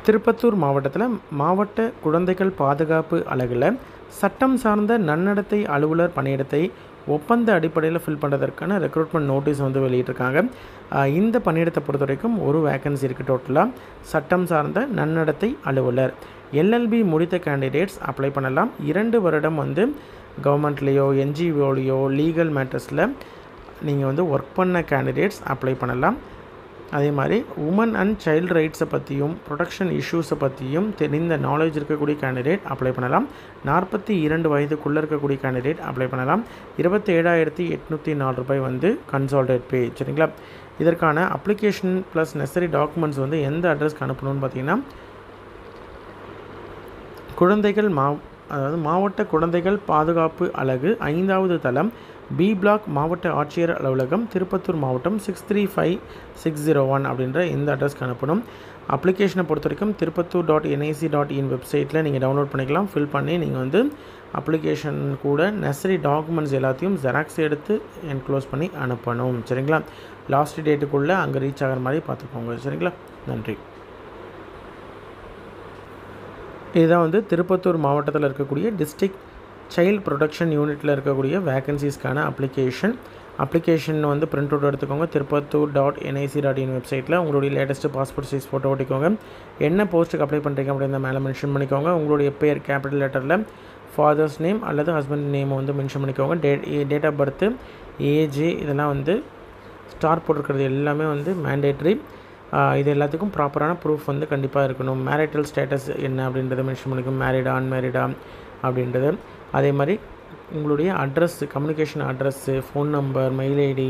திருப்பத்தூர் மாவட்டத்தில் மாவட்ட குழந்தைகள் பாதுகாப்பு அலகில் சட்டம் சார்ந்த நன்னடத்தை அலுவலர் பணியிடத்தை ஒப்பந்த அடிப்படையில் ஃபில் பண்ணுறதற்கான ரெக்ரூட்மெண்ட் நோட்டீஸ் வந்து வெளியிட்டிருக்காங்க. இந்த பணியிடத்தை பொறுத்த வரைக்கும் ஒரு வேக்கன்சி இருக்குது. டோட்டலாக சட்டம் சார்ந்த நன்னடத்தை அலுவலர் எல்எல்பி முடித்த கேண்டிடேட்ஸ் அப்ளை பண்ணலாம். 2 வருடம் வந்து கவர்மெண்ட்லேயோ என்ஜிஓலையோ லீகல் மேட்டர்ஸில் நீங்கள் வந்து ஒர்க் பண்ண கேண்டிடேட்ஸ் அப்ளை பண்ணலாம். அதே மாதிரி உமன் அண்ட் சைல்டு ரைட்ஸை பற்றியும் ப்ரொடெக்ஷன் இஷ்யூஸை பற்றியும் தெரிந்த நாலேஜ் இருக்கக்கூடிய கேண்டிடேட் அப்ளை பண்ணலாம். 42 வயதுக்குள்ளே இருக்கக்கூடிய கேண்டிடேட் அப்ளை பண்ணலாம். 27,804 ரூபாய் வந்து கன்சால்டேட் பே. சரிங்களா? இதற்கான அப்ளிகேஷன் ப்ளஸ் நெசசரி டாக்குமெண்ட்ஸ் வந்து எந்த அட்ரஸ்க்கு அனுப்பணும்னு பார்த்தீங்கன்னா, குழந்தைகள் அதாவது மாவட்ட குழந்தைகள் பாதுகாப்பு அலகு 5வது தளம் பி பிளாக் மாவட்ட ஆட்சியர் அலுவலகம் திருப்பத்தூர் மாவட்டம் 635601 அப்படின்ற இந்த அட்ரஸ்க்கு அனுப்பணும். அப்ளிகேஷனை பொறுத்த வரைக்கும் tirupattur.nic.in வெப்சைட்டில் நீங்கள் டவுன்லோட் பண்ணிக்கலாம். ஃபில் பண்ணி நீங்கள் வந்து அப்ளிகேஷன் கூட நெசசரி டாக்குமெண்ட்ஸ் எல்லாத்தையும் ஜெராக்ஸ் எடுத்து என்க்ளோஸ் பண்ணி அனுப்பணும். சரிங்களா? லாஸ்ட் டேட்டுக்குள்ளே அங்கே ரீச் ஆகிற மாதிரி பார்த்துக்கோங்க. சரிங்களா? நன்றி. இதுதான் வந்து திருப்பத்தூர் மாவட்டத்தில் இருக்கக்கூடிய டிஸ்ட்ரிக்ட் சைல்டு ப்ரொடெக்ஷன் யூனிட்டில் இருக்கக்கூடிய வேக்கன்சிஸ்க்கான அப்ளிகேஷன் வந்து பிரிண்ட் அவுட் எடுத்துக்கோங்க. tirupattur.nic.in வெப்சைட்டில் உங்களுடைய லேட்டஸ்ட்டு பாஸ்போர்ட் சைஸ் ஃபோட்டோ ஓட்டிக்கோங்க. என்ன போஸ்ட்டுக்கு அப்ளை பண்ணுறீங்க அப்படின்ற மேலே மென்ஷன் பண்ணிக்கோங்க. உங்களுடைய பேர் கேபிட்டல் லெட்டரில் ஃபாதர்ஸ் நேம் அல்லது ஹஸ்பண்ட் நேம் வந்து மென்ஷன் பண்ணிக்கோங்க. டேட் ஆஃப் பர்த்து, ஏஜ் இதெல்லாம் வந்து ஸ்டார் போட்டிருக்கிறது எல்லாமே வந்து மேண்டேட்ரி. இது எல்லாத்துக்கும் ப்ராப்பரான ப்ரூஃப் வந்து கண்டிப்பாக இருக்கணும். மேரிட்டல் ஸ்டேட்டஸ் என்ன அப்படின்றத மென்ஷன் பண்ணிக்கணும். மேரிடா அன்மேரிடா அப்படின்றது. அதே மாதிரி உங்களுடைய address, communication address, phone number, mail ID,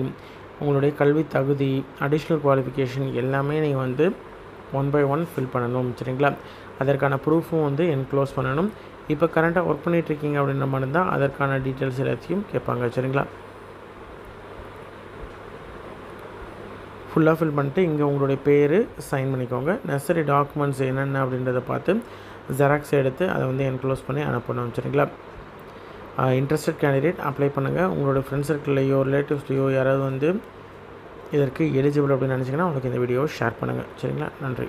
உங்களுடைய கல்வி தகுதி, அடிஷ்னல் குவாலிஃபிகேஷன் எல்லாமே நீங்கள் வந்து 1 by 1 ஃபில் பண்ணணும். சரிங்களா? அதற்கான ப்ரூஃபும் வந்து என்க்ளோஸ் பண்ணணும். இப்போ கரண்ட்டாக ஒர்க் பண்ணிகிட்ருக்கீங்க அப்படின்ற மாதிரி இருந்தால் அதற்கான டீட்டெயில்ஸ் எல்லாத்தையும் கேட்பாங்க. சரிங்களா? ஃபுல்லாக ஃபில் பண்ணிட்டு இங்கே உங்களுடைய பேர் சைன் பண்ணிக்கோங்க. நெசசரி டாக்குமெண்ட்ஸ் என்னென்ன அப்படின்றத பார்த்து ஜெராக்ஸ் எடுத்து அதை வந்து என்க்ளோஸ் பண்ணி அனுப்பணும். சரிங்களா? இன்ட்ரெஸ்டட் கேண்டிடேட் அப்ளை பண்ணுங்கள். உங்களோட ஃப்ரெண்ட்ஸ் சர்க்கிள்லையோ ரிலேட்டிவ்ஸ்லையோ யாராவது வந்து இதற்கு எலிஜிபிள் அப்படின்னு நினச்சிங்கன்னா அவங்களுக்கு இந்த வீடியோவை ஷேர் பண்ணுங்கள். சரிங்களா? நன்றி.